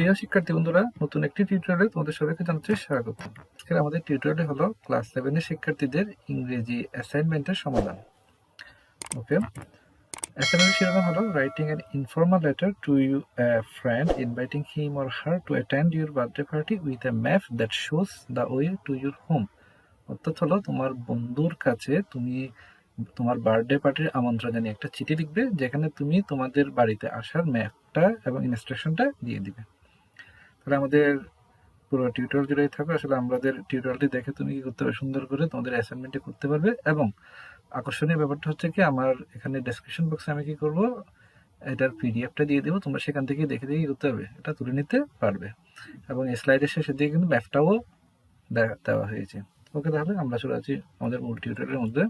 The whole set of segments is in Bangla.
প্রিয় শিক্ষার্থী বন্ধুরা, নতুন একটি টিউটোরিয়ালে তোমাদের সবাইকে জানাচ্ছি স্বাগত। আজকে আমাদের টিউটোরিয়ালটি হলো ক্লাস 7 এর শিক্ষার্থীদের ইংরেজি অ্যাসাইনমেন্টের সমাধান। ওকে, অ্যাসাইনমেন্টের শিরোনাম হলো writing an informal letter to you a friend inviting him or her to attend your birthday party with a map that shows the way to your home. অর্থাৎ হলো তোমার বন্ধুর কাছে তুমি তোমার বার্থডে পার্টির আমন্ত্রণ জানিয়ে একটা চিঠি লিখবে, যেখানে তুমি তোমাদের বাড়িতে আসার ম্যাপটা এবং ইনস্ট্রাকশনটা দিয়ে দিবে। তাহলে আমাদের পুরো টিউটোরিয়াল জুড়েই থাকো। আসলে আমাদের টিউটোরিয়ালটি দেখে তুমি কি করতে পারবে, সুন্দর করে তোমাদের অ্যাসাইনমেন্টটি করতে পারবে। এবং আকর্ষণীয় ব্যাপারটা হচ্ছে কি, আমার এখানে ডেসক্রিপশন বক্সে আমি কি করব, এটার পিডিএফটা দিয়ে দেবো, তোমরা সেখান থেকে দেখে দেখে কি করতে পারবে, এটা তুলে নিতে পারবে। এবং স্লাইডের শেষে দিয়ে কিন্তু ম্যাপটাও দেওয়া হয়েছে। ওকে, তাহলে আমরা চলে আছি আমাদের মূল টিউটোরিয়ালের মধ্যে।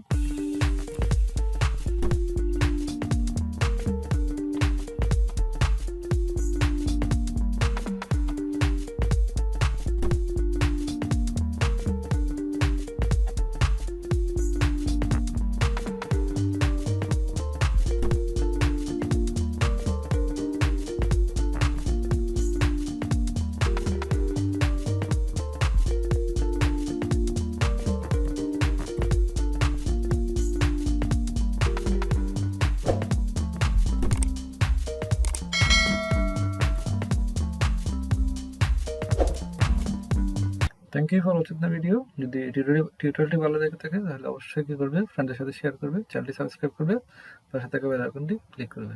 Thank you for watching the video. যদি টিউটোরিয়ালটি ভালো লেগে থাকে তাহলে অবশ্যই কি করবে, ফ্রেন্ডের সাথে শেয়ার করবে, চ্যানেলটি সাবস্ক্রাইব করবে, তার সাথে বেল আইকনটি ক্লিক করবে।